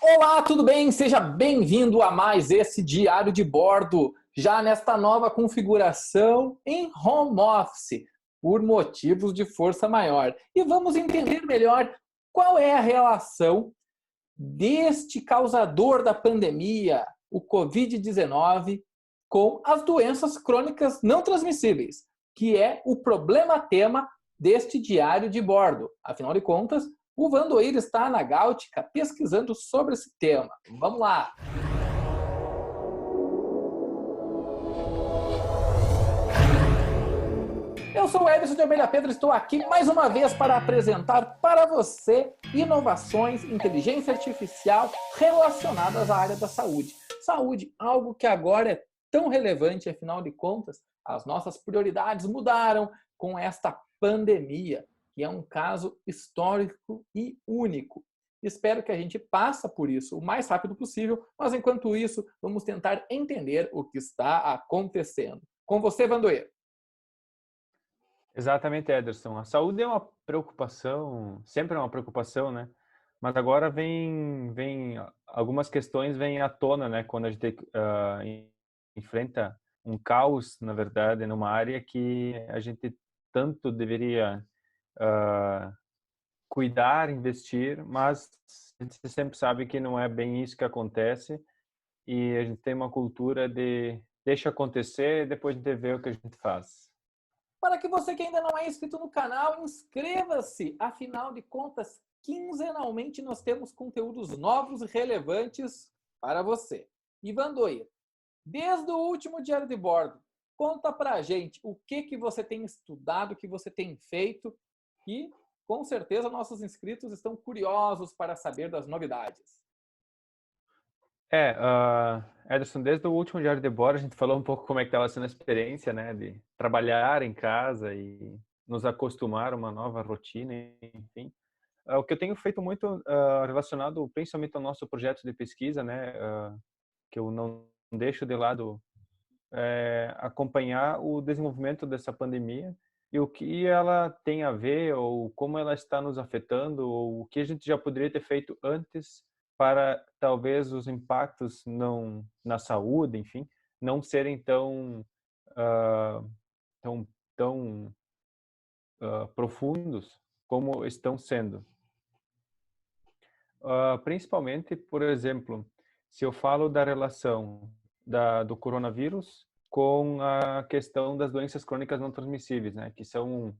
Olá, tudo bem? Seja bem-vindo a mais esse diário de bordo, já nesta nova configuração em home office, por motivos de força maior. E vamos entender melhor qual é a relação deste causador da pandemia, o Covid-19, com as doenças crônicas não transmissíveis, que é o problema-tema deste diário de bordo. Afinal de contas, o Vandoir está na Gáutica pesquisando sobre esse tema. Vamos lá! Eu sou o Edson de Almeida Pedro e estou aqui mais uma vez para apresentar para você inovações, inteligência artificial relacionadas à área da saúde. Saúde, algo que agora é tão relevante, afinal de contas, as nossas prioridades mudaram com esta pandemia, que é um caso histórico e único. Espero que a gente passe por isso o mais rápido possível, mas enquanto isso, vamos tentar entender o que está acontecendo. Com você, Vandoir. Exatamente, Ederson. A saúde é uma preocupação, sempre é uma preocupação, né? Mas agora algumas questões vêm à tona, né? Quando a gente enfrenta um caos, na verdade, numa área que a gente tanto deveria ah, cuidar, investir, mas a gente sempre sabe que não é bem isso que acontece e a gente tem uma cultura de deixa acontecer e depois a gente vê o que a gente faz. Para que você que ainda não é inscrito no canal, inscreva-se. Afinal de contas, quinzenalmente nós temos conteúdos novos e relevantes para você. Ivan Doir, desde o último diário de bordo, conta pra gente o que você tem estudado, o que você tem feito e, com certeza, nossos inscritos estão curiosos para saber das novidades. Ederson, desde o último Diário de Bordo, a gente falou um pouco como é que estava sendo a experiência, né, de trabalhar em casa e nos acostumar a uma nova rotina, enfim. O que eu tenho feito muito relacionado principalmente ao nosso projeto de pesquisa, né, que eu não deixo de lado, é acompanhar o desenvolvimento dessa pandemia e o que ela tem a ver, ou como ela está nos afetando, ou o que a gente já poderia ter feito antes para talvez os impactos não na saúde, enfim, não serem ah, tão profundos como estão sendo. Principalmente, por exemplo, se eu falo da relação do coronavírus com a questão das doenças crônicas não transmissíveis, né, que são,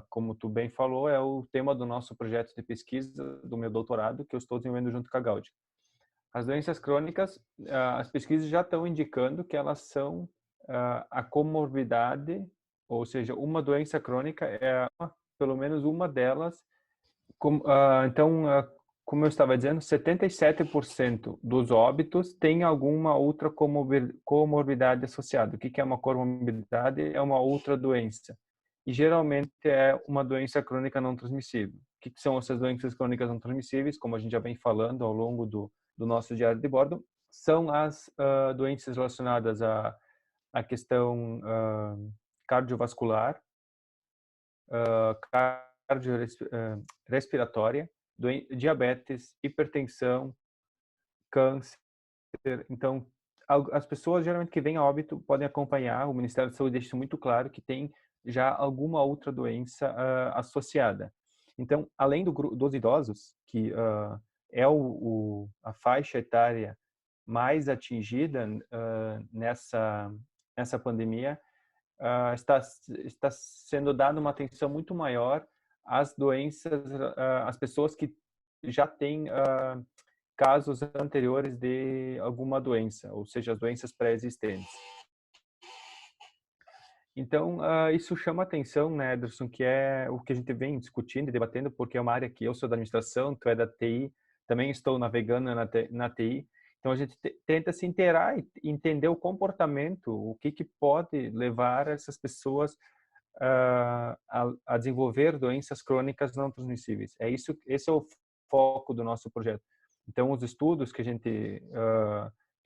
como tu bem falou, é o tema do nosso projeto de pesquisa do meu doutorado, que eu estou desenvolvendo junto com a Gaudi. As doenças crônicas, as pesquisas já estão indicando que elas são a comorbidade, ou seja, uma doença crônica pelo menos uma delas. Como eu estava dizendo, 77% dos óbitos tem alguma outra comorbidade associada. O que é uma comorbidade? É uma outra doença. E geralmente é uma doença crônica não transmissível. O que são essas doenças crônicas não transmissíveis? Como a gente já vem falando ao longo do nosso diário de bordo, são as doenças relacionadas à questão cardiovascular, respiratória, diabetes, hipertensão, câncer. Então, as pessoas geralmente que vêm a óbito podem acompanhar, o Ministério da Saúde deixa isso muito claro, que tem já alguma outra doença associada. Então, além dos idosos, que é a faixa etária mais atingida nessa pandemia, está sendo dada uma atenção muito maior às doenças, às pessoas que já têm casos anteriores de alguma doença, ou seja, as doenças pré-existentes. Então, isso chama atenção, né, Ederson, que é o que a gente vem discutindo e debatendo, porque é uma área que eu sou da administração, tu é da TI, também estou navegando na TI. Então, a gente tenta se inteirar e entender o comportamento, o que pode levar essas pessoas a desenvolver doenças crônicas não transmissíveis. Esse é o foco do nosso projeto. Então, os estudos que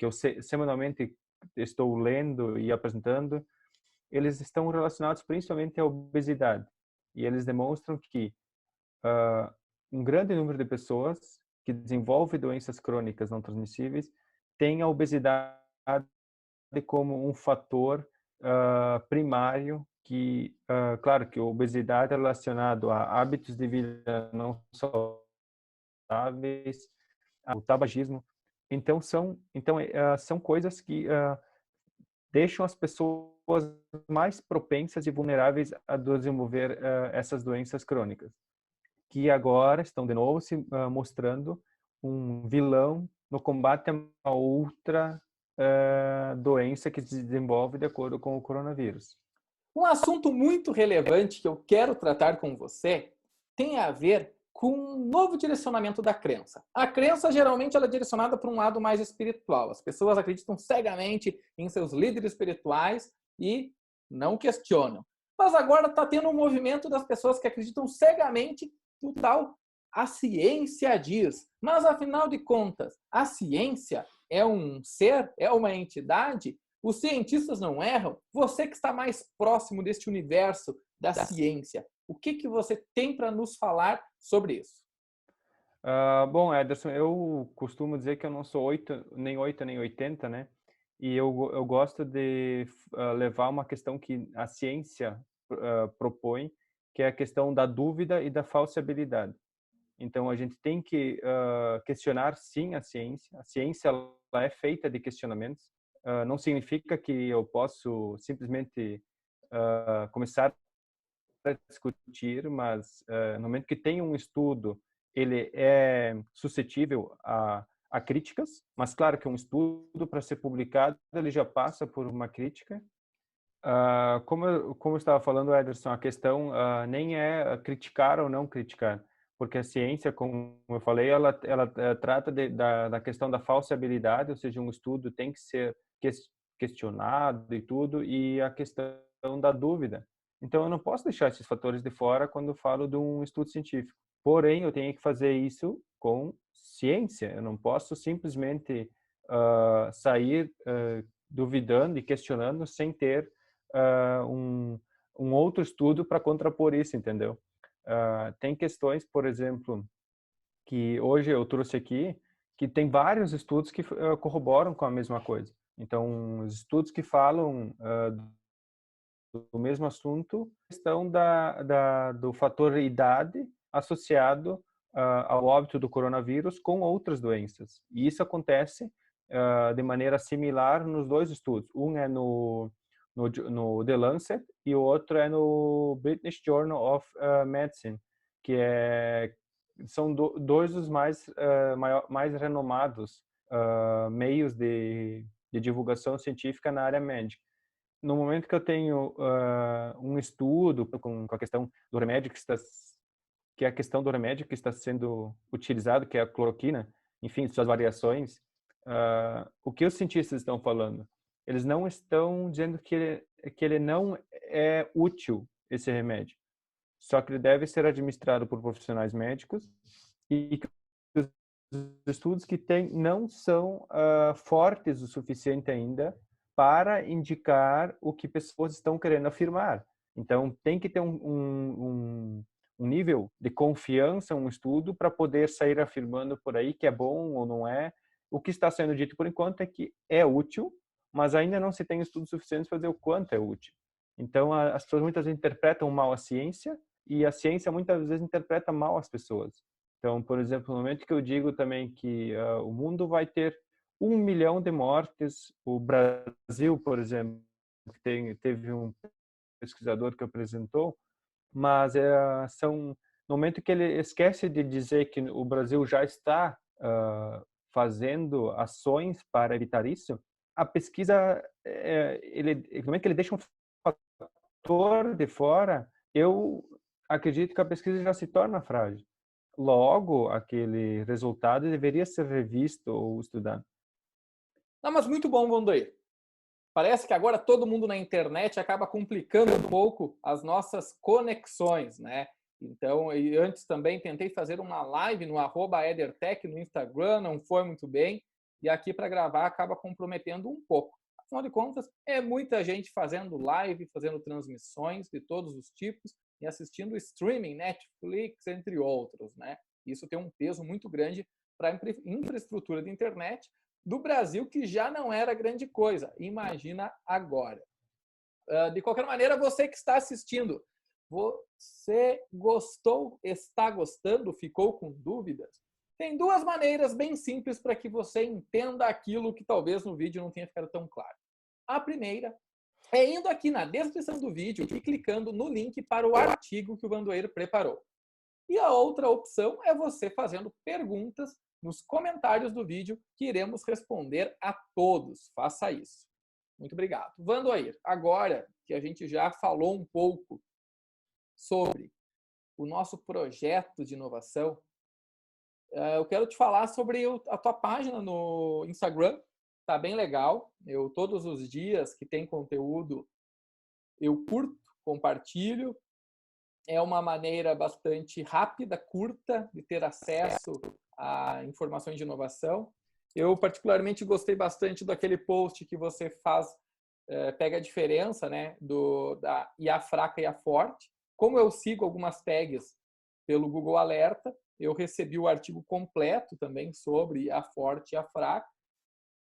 eu semanalmente estou lendo e apresentando, eles estão relacionados principalmente à obesidade. E eles demonstram que um grande número de pessoas que desenvolve doenças crônicas não transmissíveis têm a obesidade como um fator primário que, claro, que a obesidade é relacionado a hábitos de vida não saudáveis, ao tabagismo. Então são coisas que deixam as pessoas mais propensas e vulneráveis a desenvolver essas doenças crônicas, que agora estão de novo se mostrando um vilão no combate a uma outra doença que se desenvolve de acordo com o coronavírus. Um assunto muito relevante que eu quero tratar com você tem a ver com um novo direcionamento da crença. A crença, geralmente, ela é direcionada para um lado mais espiritual. As pessoas acreditam cegamente em seus líderes espirituais e não questionam. Mas agora está tendo um movimento das pessoas que acreditam cegamente no tal a ciência diz. Mas, afinal de contas, a ciência é um ser? É uma entidade? Os cientistas não erram? Você que está mais próximo deste universo da ciência, o que você tem para nos falar sobre isso? Bom, Ederson, eu costumo dizer que eu não sou 8 nem 80, né? E eu gosto de levar uma questão que a ciência propõe, que é a questão da dúvida e da falseabilidade. Então, a gente tem que questionar, sim, a ciência. A ciência ela é feita de questionamentos. Não significa que eu posso simplesmente começar a discutir, mas no momento que tem um estudo, ele é suscetível a críticas, mas claro que um estudo, para ser publicado, ele já passa por uma crítica. Como eu estava falando, Ederson, a questão nem é criticar ou não criticar, porque a ciência, como eu falei, ela trata da questão da falseabilidade, ou seja, um estudo tem que ser questionado e tudo, e a questão da dúvida. Então, eu não posso deixar esses fatores de fora quando eu falo de um estudo científico. Porém, eu tenho que fazer isso com ciência. Eu não posso simplesmente sair duvidando e questionando sem ter um outro estudo para contrapor isso, entendeu? Tem questões, por exemplo, que hoje eu trouxe aqui, que tem vários estudos que corroboram com a mesma coisa. Então, os estudos que falam do mesmo assunto, questão do fator idade associado ao óbito do coronavírus com outras doenças. E isso acontece de maneira similar nos dois estudos. Um é no The Lancet e o outro é no British Journal of Medicine, que são dois dos mais renomados meios de divulgação científica na área médica. No momento que eu tenho um estudo com a questão do remédio que é a questão do remédio que está sendo utilizado, que é a cloroquina, enfim, suas variações, o que os cientistas estão falando? Eles não estão dizendo que ele não é útil, esse remédio. Só que ele deve ser administrado por profissionais médicos e que os estudos que tem não são fortes o suficiente ainda para indicar o que pessoas estão querendo afirmar. Então, tem que ter um nível de confiança, um estudo, para poder sair afirmando por aí que é bom ou não é. O que está sendo dito por enquanto é que é útil, mas ainda não se tem estudos suficientes para dizer o quanto é útil. Então, as pessoas muitas vezes interpretam mal a ciência e a ciência muitas vezes interpreta mal as pessoas. Então, por exemplo, no momento que eu digo também que o mundo vai ter 1 milhão de mortes, o Brasil, por exemplo, teve um pesquisador que apresentou, mas no momento que ele esquece de dizer que o Brasil já está fazendo ações para evitar isso, a pesquisa, no momento que ele deixa um fator de fora, eu acredito que a pesquisa já se torna frágil. Logo, aquele resultado deveria ser revisto ou estudado. Não, mas muito bom, Vandoir. Parece que agora todo mundo na internet acaba complicando um pouco as nossas conexões, né? Então, e antes também tentei fazer uma live no @edertech no Instagram, não foi muito bem, e aqui para gravar acaba comprometendo um pouco. Afinal de contas, é muita gente fazendo live, fazendo transmissões de todos os tipos e assistindo streaming, Netflix, entre outros, né? Isso tem um peso muito grande para a infraestrutura de internet do Brasil, que já não era grande coisa. Imagina agora. De qualquer maneira, você que está assistindo, você gostou, está gostando, ficou com dúvidas? Tem duas maneiras bem simples para que você entenda aquilo que talvez no vídeo não tenha ficado tão claro. A primeira é indo aqui na descrição do vídeo e clicando no link para o artigo que o Vandoeiro preparou. E a outra opção é você fazendo perguntas nos comentários do vídeo, que iremos responder a todos. Faça isso. Muito obrigado. Vandoeiro, agora que a gente já falou um pouco sobre o nosso projeto de inovação, eu quero te falar sobre a tua página no Instagram. Tá bem legal. Eu, todos os dias que tem conteúdo, eu curto, compartilho. É uma maneira bastante rápida, curta, de ter acesso a informações de inovação. Eu, particularmente, gostei bastante daquele post que você faz, pega a diferença, né, da IA fraca e IA forte. Como eu sigo algumas tags pelo Google Alerta, eu recebi o artigo completo também sobre IA forte e IA fraca,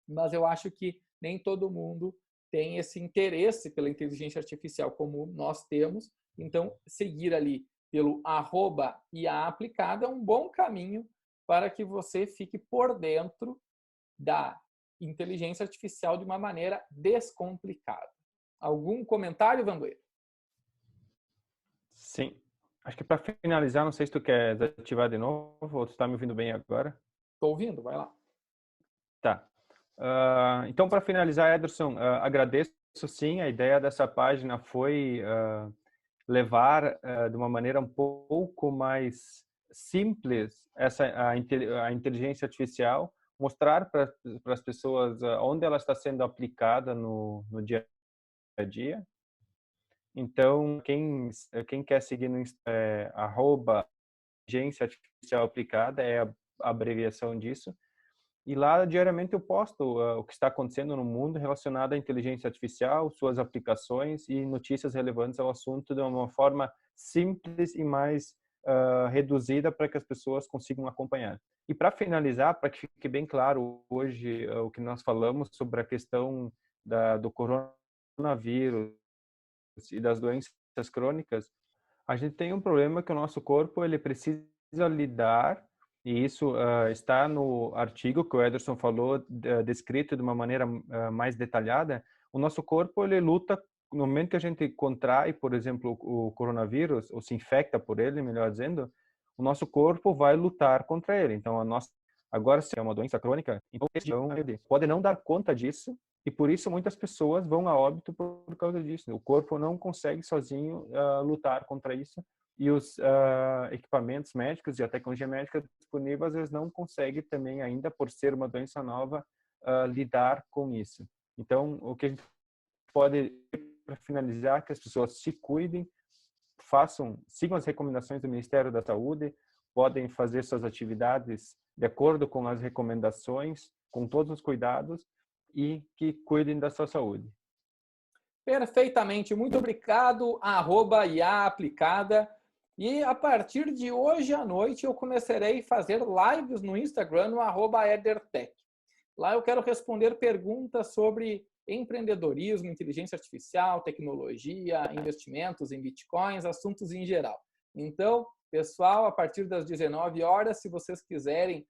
mas eu acho que nem todo mundo tem esse interesse pela inteligência artificial como nós temos. Então, seguir ali pelo @IAaplicada é um bom caminho para que você fique por dentro da inteligência artificial de uma maneira descomplicada. Algum comentário, Vandoeiro? Sim. Acho que para finalizar, não sei se tu quer desativar de novo ou tu está me ouvindo bem agora. Estou ouvindo, vai lá. Tá. Então, para finalizar, Ederson, agradeço sim. A ideia dessa página foi levar de uma maneira um pouco mais simples a inteligência artificial, mostrar para as pessoas onde ela está sendo aplicada no dia a dia. Então, quem quer seguir no @inteligência artificial aplicada é a abreviação disso. E lá diariamente eu posto o que está acontecendo no mundo relacionado à inteligência artificial, suas aplicações e notícias relevantes ao assunto de uma forma simples e mais reduzida para que as pessoas consigam acompanhar. E para finalizar, para que fique bem claro hoje o que nós falamos sobre a questão do coronavírus e das doenças crônicas, a gente tem um problema que o nosso corpo ele precisa lidar, e isso está no artigo que o Ederson falou, descrito de uma maneira mais detalhada. O nosso corpo ele luta no momento que a gente contrai, por exemplo, o coronavírus, ou se infecta por ele, melhor dizendo, o nosso corpo vai lutar contra ele. Então, agora, se é uma doença crônica, então ele pode não dar conta disso, e por isso muitas pessoas vão a óbito por causa disso. O corpo não consegue sozinho lutar contra isso, e os equipamentos médicos e a tecnologia médica disponíveis, eles não conseguem também ainda, por ser uma doença nova, lidar com isso. Então, o que a gente pode, para finalizar, que as pessoas se cuidem, sigam as recomendações do Ministério da Saúde, podem fazer suas atividades de acordo com as recomendações, com todos os cuidados, e que cuidem da sua saúde. Perfeitamente, muito obrigado, @IAaplicada. E a partir de hoje à noite eu começarei a fazer lives no Instagram, no @Edertech. Lá eu quero responder perguntas sobre empreendedorismo, inteligência artificial, tecnologia, investimentos em bitcoins, assuntos em geral. Então, pessoal, a partir das 19 horas, se vocês quiserem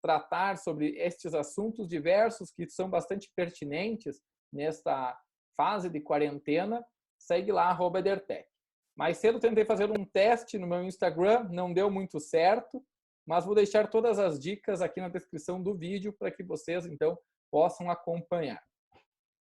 tratar sobre estes assuntos diversos que são bastante pertinentes nesta fase de quarentena, segue lá, @Edertech. Mais cedo tentei fazer um teste no meu Instagram, não deu muito certo, mas vou deixar todas as dicas aqui na descrição do vídeo para que vocês, então, possam acompanhar.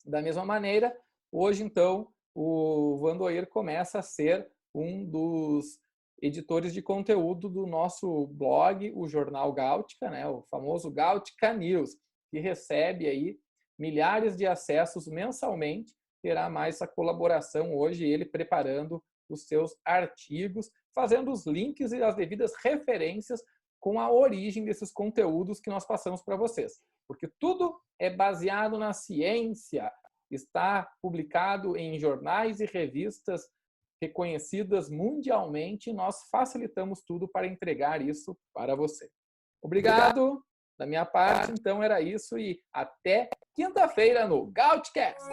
Da mesma maneira, hoje, então, o Vandoeiro começa a ser um dos editores de conteúdo do nosso blog, o Jornal Gáutica, né, o famoso Gáutica News, que recebe aí milhares de acessos mensalmente. Terá mais essa colaboração hoje, ele preparando os seus artigos, fazendo os links e as devidas referências com a origem desses conteúdos que nós passamos para vocês. Porque tudo é baseado na ciência, está publicado em jornais e revistas reconhecidas mundialmente, e nós facilitamos tudo para entregar isso para você. Obrigado. Da minha parte, então era isso e até quinta-feira no Gautcast.